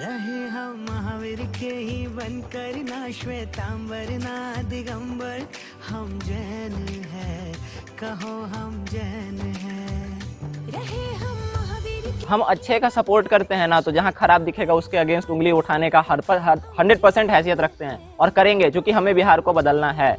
रहे हम महावीर के ही बनकर, ना श्वेतांबर ना दिगंबर, हम जैन है, कहो हम जैन है। रहे हम महावीर के। हम अच्छे का सपोर्ट करते हैं ना, तो जहाँ खराब दिखेगा उसके अगेंस्ट उंगली उठाने का 100% हैसियत रखते हैं और करेंगे, क्योंकि हमें बिहार को बदलना है।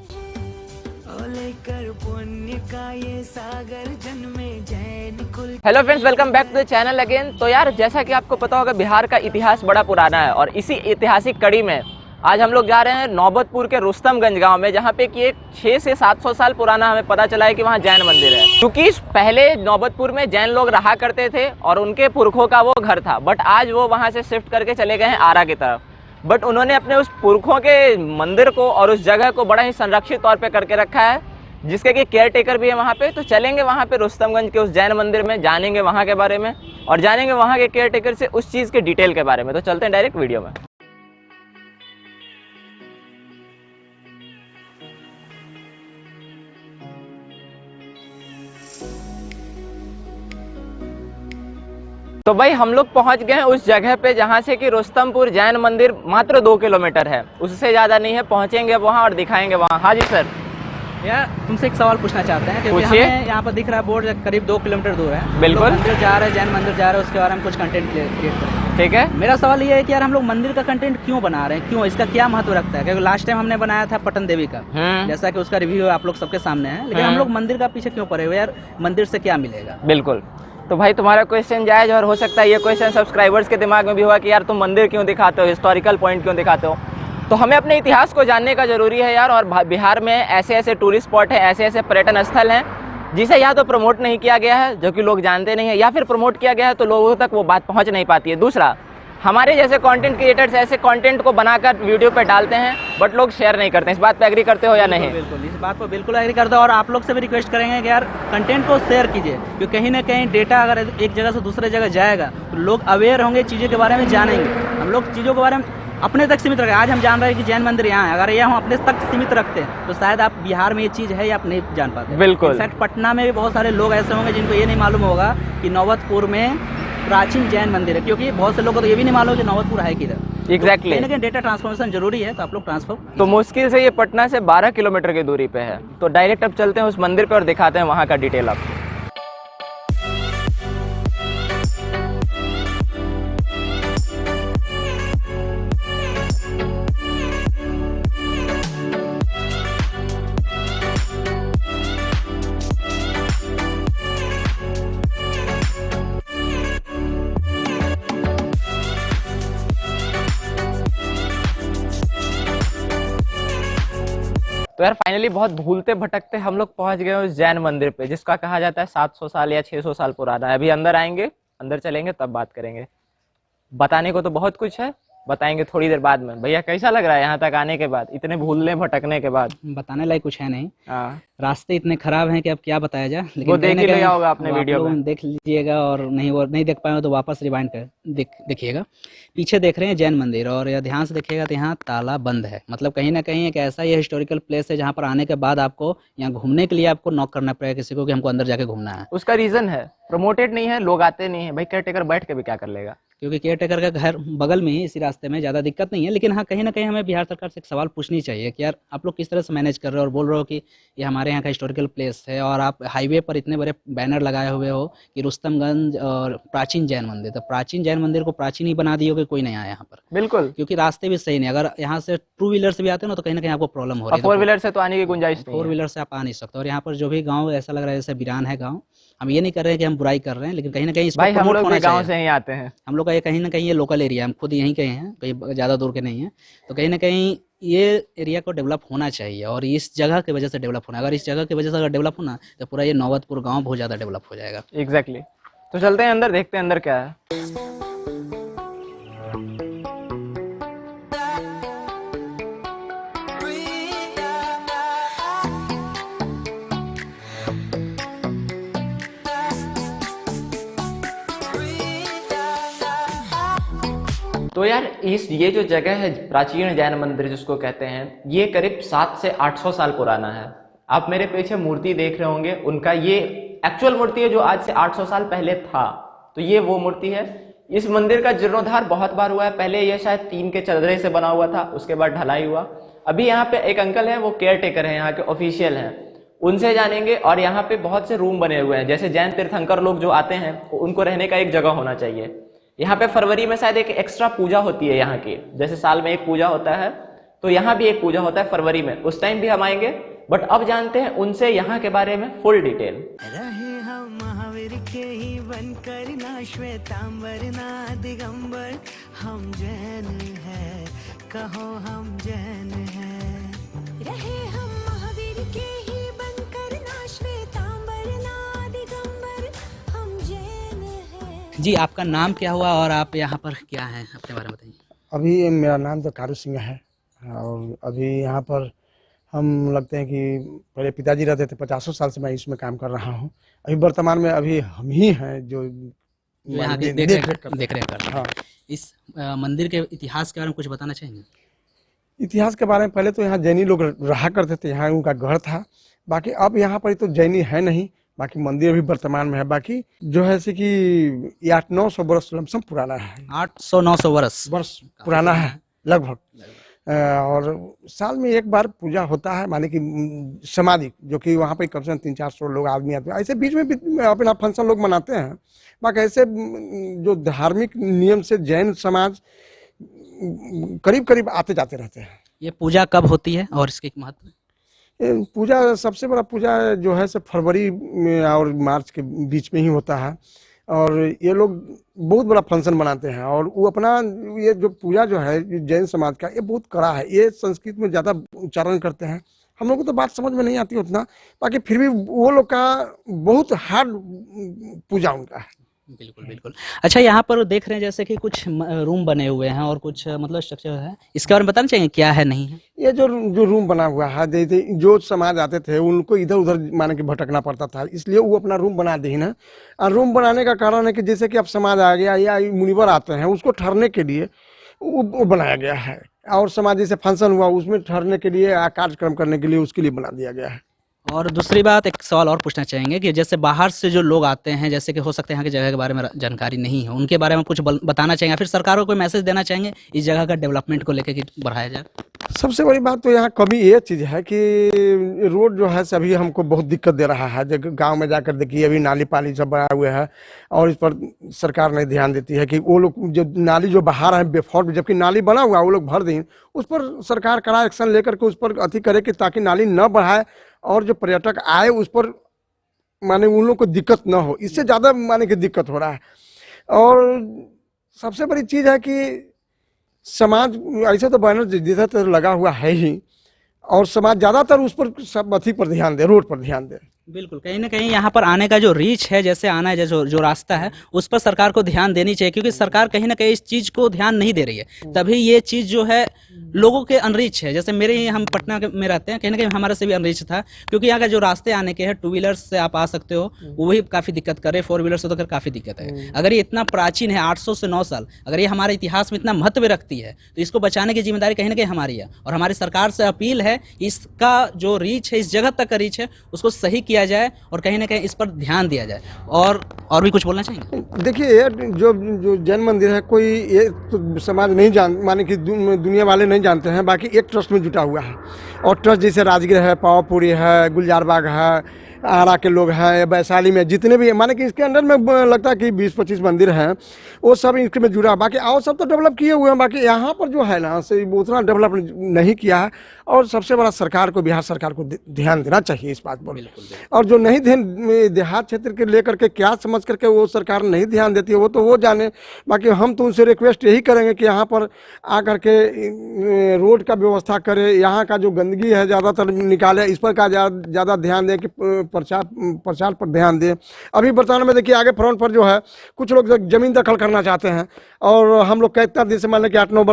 लेकर पुण्य का ये सागर जन्मे जैन कुल। Hello friends, welcome back to the channel again. तो यार, जैसा कि आपको पता होगा, बिहार का इतिहास बड़ा पुराना है और इसी ऐतिहासिक कड़ी में आज हम लोग जा रहे हैं नौबतपुर के रुस्तमगंज गांव में, जहां पे कि एक 600 से 700 साल पुराना हमें पता चला है कि वहां जैन मंदिर है। क्योंकि पहले नौबतपुर में जैन लोग रहा करते थे और उनके पुरखों का वो घर था, बट आज वो वहां से शिफ्ट करके चले गए हैं आरा की तरफ। बट उन्होंने अपने उस पुरखों के मंदिर को और उस जगह को बड़ा ही संरक्षित तौर पर करके रखा है, जिसके कि केयर टेकर भी है वहाँ पे। तो चलेंगे वहाँ पे रुस्तमगंज के उस जैन मंदिर में, जानेंगे वहाँ के बारे में और जानेंगे वहाँ के केयर टेकर से उस चीज़ के डिटेल के बारे में। तो चलते हैं डायरेक्ट वीडियो में। तो भाई, हम लोग पहुँच गए हैं उस जगह पे जहाँ से कि रुस्तमपुर जैन मंदिर मात्र 2 किलोमीटर है, उससे ज़्यादा नहीं है। पहुँचेंगे वहाँ और दिखाएंगे वहाँ। हाँ जी सर। यार, तुमसे एक सवाल पूछना चाहते हैं, क्योंकि हमें यहाँ पर दिख रहा है बोर्ड करीब 2 किलोमीटर दूर है। बिल्कुल। मंदिर जा रहे हैं, जैन मंदिर जा रहे हैं, उसके बारे में कुछ कंटेंट क्रिएट करें। ठीक है। मेरा सवाल ये है कि यार, हम लोग मंदिर का कंटेंट क्यों बना रहे हैं, क्यों, इसका क्या महत्व रखता है? क्योंकि लास्ट टाइम हमने बनाया था पटन देवी का, जैसा कि उसका रिव्यू आप लोग सबके सामने है, लेकिन हम लोग मंदिर का पीछे क्यों पड़े हुए? यार, मंदिर से क्या मिलेगा? बिल्कुल। तो भाई, तुम्हारा क्वेश्चन जायज और हो सकता है ये क्वेश्चन सब्सक्राइबर्स के दिमाग में भी हुआ कि यार तुम मंदिर क्यों दिखाते हो, हिस्टोरिकल पॉइंट क्यों दिखाते हो। तो हमें अपने इतिहास को जानने का ज़रूरी है यार। और बिहार में ऐसे ऐसे टूरिस्ट स्पॉट हैं, ऐसे ऐसे पर्यटन स्थल हैं जिसे या तो प्रमोट नहीं किया गया है, जो कि लोग जानते नहीं हैं, या फिर प्रमोट किया गया है तो लोगों तक वो बात पहुंच नहीं पाती है। दूसरा, हमारे जैसे कंटेंट क्रिएटर्स ऐसे कंटेंट को बनाकर वीडियो पे डालते हैं, बट लोग शेयर नहीं करते हैं। इस बात पे एग्री करते हो या नहीं? बिल्कुल, इस बात पर बिल्कुल एग्री करते हो। और आप लोग से भी रिक्वेस्ट करेंगे कि यार, कंटेंट को शेयर कीजिए, क्योंकि कहीं ना कहीं डेटा अगर एक जगह से दूसरे जगह जाएगा तो लोग अवेयर होंगे, चीज़ों के बारे में जानेंगे। हम लोग चीज़ों के बारे में अपने तक सीमित रखें। आज हम जान रहे हैं कि जैन मंदिर यहाँ है, अगर ये हम अपने तक सीमित रखते हैं तो शायद आप बिहार में ये चीज़ है या आप नहीं जान पाते। बिल्कुल। इनफैक्ट पटना में भी बहुत सारे लोग ऐसे होंगे जिनको ये नहीं मालूम होगा कि नौबतपुर में प्राचीन जैन मंदिर है, क्योंकि बहुत से लोगों को तो ये भी नहीं मालूम कि नौबतपुर है किधर। एग्जैक्टली। कहीं ना कहीं डेटा ट्रांसफॉर्मेशन जरूरी है, तो आप लोग ट्रांसफर। तो मुश्किल से ये पटना से 12 किलोमीटर की दूरी पे है। तो डायरेक्ट अब चलते हैं उस मंदिर पे और दिखाते हैं वहाँ का डिटेल आपको। तो यार, फाइनली बहुत भूलते भटकते हम लोग पहुंच गए उस जैन मंदिर पे, जिसका कहा जाता है 700 साल या 600 साल पुराना है। अभी अंदर आएंगे, अंदर चलेंगे, तब बात करेंगे। बताने को तो बहुत कुछ है, बताएंगे थोड़ी देर बाद में। भैया, कैसा लग रहा है यहाँ तक आने के बाद, इतने भूलने भटकने के बाद? बताने लायक कुछ है नहीं। हाँ, रास्ते इतने खराब हैं कि अब क्या बताया जाए। वो देख ही लिया होगा आपने वीडियो में, देख लीजिएगा, और नहीं देख पाए तो वापस रिवाइंड कर देखिएगा। पीछे देख रहे हैं जैन मंदिर, और यह ध्यान से देखिएगा तो यहाँ ताला बंद है। मतलब कहीं ना कहीं एक ऐसा ये हिस्टोरिकल प्लेस है जहाँ पर आने के बाद आपको यहाँ घूमने के लिए आपको नॉक करना पड़ेगा किसी को कि हमको अंदर जाके घूमना है। उसका रीजन है प्रमोटेड नहीं है, लोग आते नहीं है। भाई, केयर टेकर बैठ के भी क्या कर लेगा, क्योंकि केयर टेकर का घर बगल में ही, इसी रास्ते में, ज़्यादा दिक्कत नहीं है। लेकिन हाँ, कहीं ना कहीं हमें बिहार सरकार से एक सवाल पूछनी चाहिए कि यार, आप लोग किस तरह से मैनेज कर रहे हो और बोल रहे हो कि ये हमारे यहाँ का हिस्टोरिकल प्लेस है, और आप हाईवे पर इतने बड़े बैनर लगाए हुए हो कि रुस्तमगंज और प्राचीन जैन मंदिर। तो प्राचीन जैन मंदिर को प्राचीन ही बना दियो कि कोई नहीं आया यहाँ पर। बिल्कुल। क्योंकि रास्ते भी सही नहीं, अगर यहाँ से 2 व्हीलर से भी आते हो ना तो कहीं ना कहीं आपको प्रॉब्लम हो रही है। 4 व्हीलर से तो आने की गुंजाइश नहीं है। 4 व्हीलर से आप आ नहीं सकते। और यहाँ पर जो भी गाँव ऐसा लग रहा है जैसे वीरान है गाँव, हम ये नहीं कर रहे हैं कि हम बुराई कर रहे हैं, लेकिन कहीं ना कहीं इसको भाई, हम प्रमोट लोग होना भी गाँव चाहिए। से ही आते हैं। हम लोग का ये कहीं ना कहीं ये लोकल एरिया, हम खुद यहीं के हैं, कहीं ज़्यादा दूर के नहीं हैं। तो कहीं ना कहीं ये एरिया को डेवलप होना चाहिए, और इस जगह की वजह से डेवलप होना। अगर इस जगह की वजह से अगर डेवलप होना तो पूरा ये नौबतपुर गांव बहुत ज़्यादा डेवलप हो जाएगा। एग्जैक्टली। तो चलते हैं अंदर, देखते हैं अंदर क्या है। तो यार, ये जो जगह है प्राचीन जैन मंदिर जिसको कहते हैं, ये करीब 700 से 800 साल पुराना है। आप मेरे पीछे मूर्ति देख रहे होंगे, उनका ये एक्चुअल मूर्ति है जो आज से 800 साल पहले था। तो ये वो मूर्ति है। इस मंदिर का जीर्णोद्धार बहुत बार हुआ है। पहले यह शायद टीन के चदरे से बना हुआ था, उसके बाद ढलाई हुआ। अभी यहाँ पे एक अंकल हैं, वो केयर टेकर हैं, यहाँ के ऑफिशियल हैं, उनसे जानेंगे। और यहाँ पे बहुत से रूम बने हुए हैं, जैसे जैन तीर्थंकर लोग जो आते हैं उनको रहने का एक जगह होना चाहिए। यहाँ पे फरवरी में शायद एक एक्स्ट्रा पूजा होती है यहाँ की, जैसे साल में एक पूजा होता है, तो यहाँ भी एक पूजा होता है फरवरी में, उस टाइम भी हम आएंगे। बट अब जानते हैं उनसे यहाँ के बारे में फुल डिटेल। रहे हम महावीर के ही बनकर ना श्वेतांबर ना दिगंबर, हम जैन है कहो हम जैन है। रहे हम महावीर के ही बनकर ना श्वेतांबर ना दिगंबर, हम जैन है। जी, आपका नाम क्या हुआ और आप यहाँ पर क्या हैं, अपने बारे में बताइए। अभी मेरा नाम तो कारू सिंह है और अभी यहाँ पर हम लगते हैं कि पहले पिताजी रहते थे, 50 साल से मैं इसमें काम कर रहा हूँ। अभी वर्तमान में अभी हम ही हैं जो यहाँ की देख रेख करते हैं। देख रेख करते हैं। हाँ, इस मंदिर के इतिहास के बारे में कुछ बताना चाहेंगे? इतिहास के बारे में पहले तो यहाँ जैनी लोग रहा करते थे, यहाँ उनका घर था। बाकी अब यहाँ पर तो जैनी है नहीं, बाकी मंदिर भी वर्तमान में है। बाकी जो है कि ये 800-900 वर्ष लमसम पुराना है, 800-900 वर्ष पुराना है लगभग। और साल में एक बार पूजा होता है, माने कि समाधि, जो कि वहाँ पे कम से कम 300-400 लोग आदमी आते हैं। ऐसे बीच में भी अपना फंक्शन लोग मनाते हैं। बाकी ऐसे जो धार्मिक नियम से जैन समाज करीब करीब आते जाते रहते हैं। ये पूजा कब होती है और इसके महत्व? पूजा सबसे बड़ा पूजा जो है सब फरवरी में और मार्च के बीच में ही होता है। और ये लोग बहुत बड़ा फंक्शन बनाते हैं। और वो अपना ये जो पूजा जो है जैन समाज का, ये बहुत कड़ा है। ये संस्कृत में ज़्यादा उच्चारण करते हैं, हम लोग को तो बात समझ में नहीं आती उतना। बाकी फिर भी वो लोग का बहुत हार्ड पूजा उनका है। बिल्कुल बिल्कुल। अच्छा, यहाँ पर देख रहे हैं जैसे कि कुछ रूम बने हुए हैं और कुछ मतलब स्ट्रक्चर है, इसके बारे में बताना चाहिए क्या है नहीं है? ये जो रूम बना हुआ है, जैसे जो समाज आते थे उनको इधर उधर माने कि भटकना पड़ता था, इसलिए वो अपना रूम बना दी ना। और रूम बनाने का कारण है कि जैसे कि अब समाज आ गया या मुनिवर आते हैं, उसको ठहरने के लिए वो बनाया गया है। और समाज जैसे फंक्शन हुआ उसमें ठहरने के लिए, कार्यक्रम करने के लिए, उसके लिए बना दिया गया है। और दूसरी बात, एक सवाल और पूछना चाहेंगे कि जैसे बाहर से जो लोग आते हैं, जैसे कि हो सकते हैं यहाँ की जगह के बारे में जानकारी नहीं है, उनके बारे में कुछ बताना चाहेंगे, फिर सरकारों को मैसेज देना चाहेंगे इस जगह का डेवलपमेंट को लेकर कि बढ़ाया जाए? सबसे बड़ी बात तो यहाँ कमी ये चीज़ है कि रोड जो है सभी हमको बहुत दिक्कत दे रहा है। जब गांव में जाकर देखिए, अभी नाली पाली सब बनाए हुए हैं और इस पर सरकार नहीं ध्यान देती है कि वो लोग जो नाली जो बाहर है बेफॉल्ट, जबकि नाली बना हुआ वो लोग भर दें, उस पर सरकार कड़ा एक्शन लेकर के उस पर अति करे कि ताकि नाली न बढ़ाए और जो पर्यटक आए उस पर माने उन लोग को दिक्कत न हो। इससे ज़्यादा माने कि दिक्कत हो रहा है। और सबसे बड़ी चीज़ है कि समाज ऐसे तो बैनर जैसा तो लगा हुआ है ही, और समाज ज़्यादातर उस पर सब अथी पर ध्यान दे, रोड पर ध्यान दे। बिल्कुल, कहीं ना कहीं यहाँ पर आने का जो रीच है, जैसे आना है, जैसे जो रास्ता है, उस पर सरकार को ध्यान देनी चाहिए, क्योंकि सरकार कहीं ना कहीं इस चीज़ को ध्यान नहीं दे रही है। तभी ये चीज़ जो है लोगों के अनरीच है। जैसे मेरे हम पटना में रहते हैं, कहीं ना कहीं हमारा से भी अनरीच था, क्योंकि यहाँ का जो रास्ते आने के हैं, 2 व्हीलर से आप आ सकते हो, वही काफ़ी दिक्कत करे, 4 व्हीलर से तो काफ़ी दिक्कत है। अगर ये इतना प्राचीन है, 800 से 9 साल, अगर ये हमारे इतिहास में इतना महत्व रखती है, तो इसको बचाने की जिम्मेदारी कहीं ना कहीं हमारी है। और हमारी सरकार से अपील है, इसका जो रीच है, इस जगह तक का रीच है, उसको सही किया जाए और कहीं ना कहीं इस पर ध्यान दिया जाए। और भी कुछ बोलना चाहेंगे? देखिए, जो जैन मंदिर है, कोई ये तो समाज नहीं जान माने कि दुनिया वाले नहीं जानते हैं। बाकी एक ट्रस्ट में जुटा हुआ है, और ट्रस्ट जैसे राजगीर है, पावापुरी है, गुलजार बाग है, आरा के लोग हैं, वैशाली में जितने भी माने कि इसके अंदर में लगता है कि 20-25 मंदिर हैं, वो सब इसके में जुड़ा। बाकी और सब तो डेवलप किए हुए हैं, बाकी यहाँ पर जो है ना से उतना डेवलप नहीं किया है। और सबसे बड़ा सरकार को, बिहार सरकार को ध्यान देना चाहिए इस बात पर। और जो नहीं ध्यान, देहात क्षेत्र के लेकर के क्या समझ करके वो सरकार नहीं ध्यान देती है, वो तो वो जाने। बाकी हम तो उनसे रिक्वेस्ट यही करेंगे कि यहाँ पर आकर के रोड का व्यवस्था करे, यहाँ का जो गंदगी है ज़्यादातर निकाले, इस पर का ज़्यादा ध्यान दें, कि प्रचार पर ध्यान दें। अभी वर्तमान में देखिए, आगे फ्रंट पर जो है कुछ लोग ज़मीन दखल करना चाहते हैं, और हम लोग कितना दिन से मान लें कि 8-9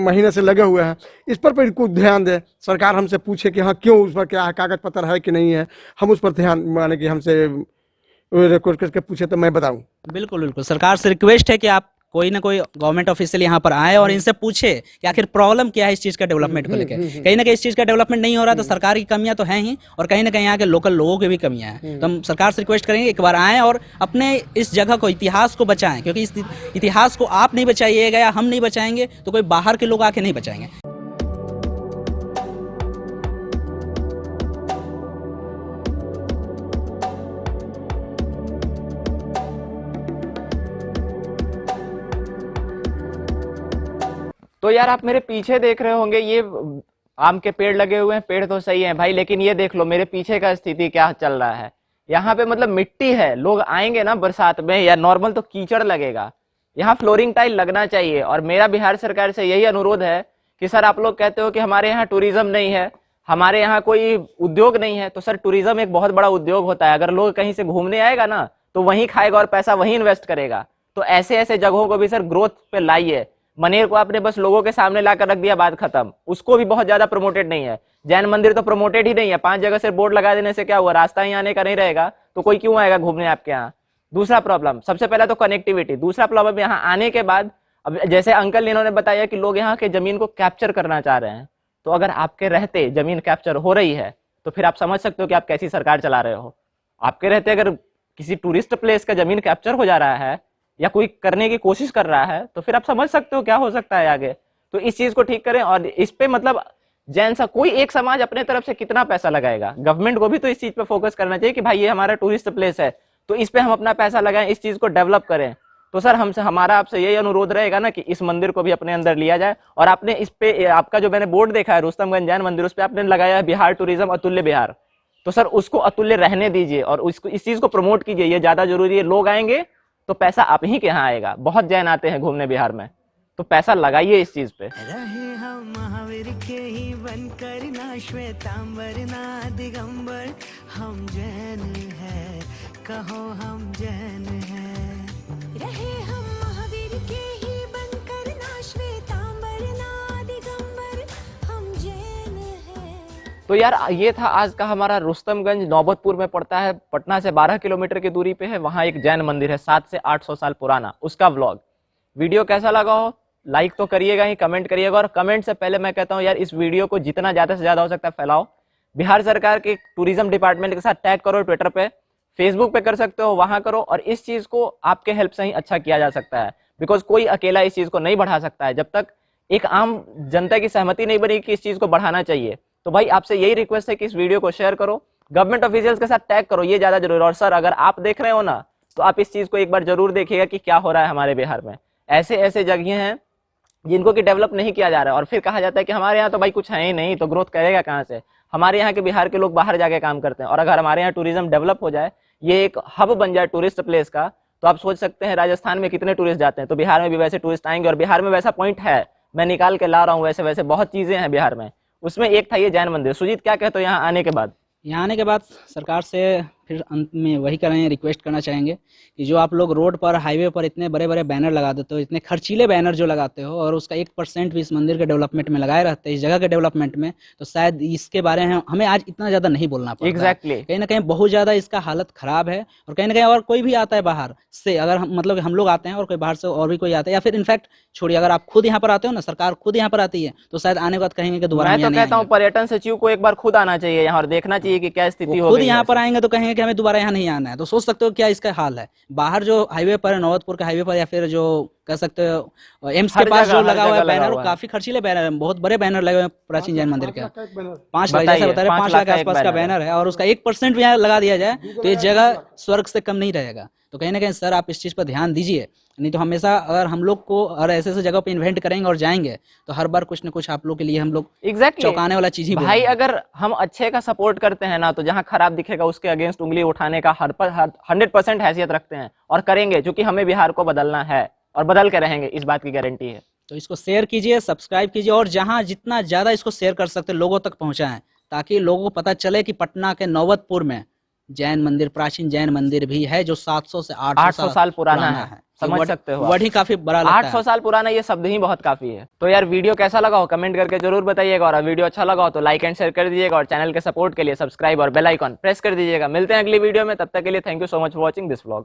महीने से लगे हुए हैं, इस पर कुछ ध्यान दें। सरकार हमसे पूछे कि हाँ क्यों, उस पर क्या है, कागज पत्र है कि नहीं है, हम उस पर ध्यान माने कि हमसे रिक्वेस्ट करके पूछे तो मैं बताऊं। बिल्कुल बिल्कुल, सरकार से रिक्वेस्ट है कि आप कोई ना कोई गवर्नमेंट ऑफिशियल यहाँ पर आए और इनसे पूछे कि आखिर प्रॉब्लम क्या है इस चीज़ का डेवलपमेंट को लेकर। कहीं ना कहीं इस चीज़ का डेवलपमेंट नहीं हो रहा, तो सरकार की कमियां तो हैं ही, और कहीं ना कहीं यहाँ के लोकल लोगों की भी कमियां हैं। तो हम सरकार से रिक्वेस्ट करेंगे एक बार आएँ और अपने इस जगह को, इतिहास को बचाएं, क्योंकि इस इतिहास को आप नहीं बचाइएगा या हम नहीं बचाएंगे तो कोई बाहर के लोग आके नहीं बचाएंगे। तो यार आप मेरे पीछे देख रहे होंगे, ये आम के पेड़ लगे हुए हैं, पेड़ तो सही है भाई, लेकिन ये देख लो मेरे पीछे का स्थिति क्या चल रहा है। यहाँ पे मतलब मिट्टी है, लोग आएंगे ना बरसात में या नॉर्मल तो कीचड़ लगेगा। यहाँ फ्लोरिंग टाइल लगना चाहिए। और मेरा बिहार सरकार से यही अनुरोध है कि सर आप लोग कहते हो कि हमारे यहाँ टूरिज्म नहीं है, हमारे यहाँ कोई उद्योग नहीं है, तो सर टूरिज्म एक बहुत बड़ा उद्योग होता है। अगर लोग कहीं से घूमने आएगा ना तो वहीं खाएगा और पैसा वहीं इन्वेस्ट करेगा। तो ऐसे ऐसे जगहों को भी सर ग्रोथ पे लाइए। मनेर को आपने बस लोगों के सामने लाकर रख दिया, बात खत्म। उसको भी बहुत ज्यादा प्रमोटेड नहीं है। जैन मंदिर तो प्रमोटेड ही नहीं है। 5 जगह से बोर्ड लगा देने से क्या हुआ, रास्ता ही आने का नहीं रहेगा तो कोई क्यों आएगा घूमने आपके यहाँ। दूसरा प्रॉब्लम, सबसे पहला तो कनेक्टिविटी। दूसरा प्रॉब्लम, यहाँ आने के बाद अब जैसे अंकल इन्होंने बताया कि लोग यहाँ के जमीन को कैप्चर करना चाह रहे हैं, तो अगर आपके रहते जमीन कैप्चर हो रही है तो फिर आप समझ सकते हो कि आप कैसी सरकार चला रहे हो। आपके रहते अगर किसी टूरिस्ट प्लेस का जमीन कैप्चर हो जा रहा है या कोई करने की कोशिश कर रहा है तो फिर आप समझ सकते हो क्या हो सकता है आगे। तो इस चीज को ठीक करें। और इस पे मतलब जैन सा कोई एक समाज अपने तरफ से कितना पैसा लगाएगा, गवर्नमेंट को भी तो इस चीज पे फोकस करना चाहिए कि भाई ये हमारा टूरिस्ट प्लेस है तो इस पे हम अपना पैसा लगाएं, इस चीज को डेवलप करें। तो सर हमारा आपसे यही अनुरोध रहेगा ना कि इस मंदिर को भी अपने अंदर लिया जाए। और आपने इस पे आपका जो मैंने बोर्ड देखा है रुस्तमगंज जैन मंदिर, उस पर आपने लगाया है बिहार टूरिज्म अतुल्य बिहार, तो सर उसको अतुल्य रहने दीजिए और उसको इस चीज को प्रमोट कीजिए। ये ज्यादा जरूरी है। लोग आएंगे तो पैसा आप ही के यहाँ आएगा। बहुत जैन आते हैं घूमने बिहार में, तो पैसा लगाइए इस चीज पे। रहे हम महावीर के ही बनकर, ना श्वेतांबर ना दिगंबर, हम जैन है, कहो हम जैन है। रहे हम महावीर के ही बनकर, ना श्वेतांबर ना दिगंबर, हम जैन है। तो यार ये था आज का हमारा रुस्तमगंज, नौबतपुर में पड़ता है, पटना से 12 किलोमीटर की दूरी पे है। वहाँ एक जैन मंदिर है 700 से 800 साल पुराना, उसका व्लॉग। वीडियो कैसा लगा हो लाइक तो करिएगा ही, कमेंट करिएगा। और कमेंट से पहले मैं कहता हूँ यार इस वीडियो को जितना ज्यादा से ज्यादा हो सकता है फैलाओ। बिहार सरकार के टूरिज्म डिपार्टमेंट के साथ टैग करो, ट्विटर पे, फेसबुक पे कर सकते हो, वहां करो। और इस चीज को आपके हेल्प से ही अच्छा किया जा सकता है, बिकॉज कोई अकेला इस चीज को नहीं बढ़ा सकता है जब तक एक आम जनता की सहमति नहीं बनी कि इस चीज को बढ़ाना चाहिए। तो भाई आपसे यही रिक्वेस्ट है कि इस वीडियो को शेयर करो, गवर्नमेंट ऑफिशियल्स के साथ टैग करो, ये ज्यादा जरूरी है। और सर अगर आप देख रहे हो ना तो आप इस चीज को एक बार जरूर देखिएगा कि क्या हो रहा है हमारे बिहार में। ऐसे ऐसे जगह हैं जिनको कि डेवलप नहीं किया जा रहा है और फिर कहा जाता है कि हमारे यहाँ तो भाई कुछ है ही नहीं, तो ग्रोथ करेगा कहाँ से। हमारे यहाँ के बिहार के लोग बाहर जाके काम करते हैं, और अगर हमारे यहाँ टूरिज्म डेवलप हो जाए, ये एक हब बन जाए टूरिस्ट प्लेस का, तो आप सोच सकते हैं राजस्थान में कितने टूरिस्ट जाते हैं, तो बिहार में भी वैसे टूरिस्ट आएंगे। और बिहार में वैसा पॉइंट है, मैं निकाल के ला रहा हूँ, वैसे वैसे बहुत चीजें हैं बिहार में, उसमें एक था ये जैन मंदिर। सुजीत क्या कहते हो यहाँ आने के बाद? यहाँ आने के बाद सरकार से फिर अंत में वही करेंगे, रिक्वेस्ट करना चाहेंगे कि जो आप लोग रोड पर, हाईवे पर इतने बड़े बड़े बैनर लगा देते हो, इतने खर्चीले बैनर जो लगाते हो, और उसका 1% भी इस मंदिर के डेवलपमेंट में लगाए रहते हैं, इस जगह के डेवलपमेंट में, तो शायद इसके बारे में हमें आज इतना ज़्यादा नहीं बोलना पड़ता। एग्जैक्टली। कहीं ना कहीं बहुत ज़्यादा इसका हालत ख़राब है। और कहीं ना कहीं और कोई भी आता है बाहर से, अगर मतलब हम लोग आते हैं और कोई बाहर से और भी कोई आता है, या फिर इनफैक्ट छोड़िए अगर आप खुद यहाँ पर आते हो ना, सरकार खुद यहाँ पर आती है, तो शायद आने के बाद कहेंगे कि दोबारा मैं तो कहता हूँ पर्यटन सचिव को एक बार खुद आना चाहिए यहाँ और देखना चाहिए कि क्या स्थिति हो खुद गई यहाँ है। पर आएंगे तो कहेंगे कि हमें दोबारा यहाँ नहीं आना है। तो सोच सकते हो क्या इसका हाल है। बाहर जो हाईवे पर है, नौबतपुर के हाईवे पर, या फिर जो कह सकते हो एम्स के हर पास जगह- जो हर लगा हुआ जगह है लगा बैनर, हुआ वो है। काफी खर्चीले बैनर है, बहुत बड़े बैनर लगे हुए हैं प्राचीन जैन मंदिर के। 5 लाख बताइए, जैसे बता रहे, 5 5 लाख के लाख का एक आसपास का बैनर है। बैनर है, और उसका 1% भी यहाँ लगा दिया जाए तो ये जगह स्वर्ग से कम नहीं रहेगा। तो कहीं ना कहीं सर आप इस चीज पर ध्यान दीजिए, नहीं तो हमेशा अगर हम लोग को और ऐसे ऐसे जगह पे इन्वेंट करेंगे और जाएंगे तो हर बार कुछ ना कुछ आप लोग के लिए हम लोग एग्जैक्टली चौंकाने वाला चीज ही भाई। बोलेंगे। अगर हम अच्छे का सपोर्ट करते हैं ना, तो जहां खराब दिखेगा उसके अगेंस्ट उंगली उठाने का 100% हैसियत रखते हैं और करेंगे, क्योंकि हमें बिहार को बदलना है और बदल के रहेंगे, इस बात की गारंटी है। तो इसको शेयर कीजिए, सब्सक्राइब कीजिए, और जहां जितना ज्यादा इसको शेयर कर सकते हैं लोगों तक पहुंचाएं, ताकि लोगों को पता चले कि पटना के नौबतपुर में जैन मंदिर, प्राचीन जैन मंदिर भी है जो 700 से 800 साल पुराना है। समझ सकते हो, वर्ड ही काफी बड़ा लगता है। 800 साल पुराना, ये शब्द ही बहुत काफी है। तो यार वीडियो कैसा लगा हो कमेंट करके जरूर बताइएगा, और वीडियो अच्छा लगा हो तो लाइक एंड शेयर कर दीजिएगा, और चैनल के सपोर्ट के लिए सब्सक्राइब और बेल आइकॉन प्रेस कर दीजिएगा। मिलते हैं अगली वीडियो में, तब तक के लिए thank you so much for watching this vlog.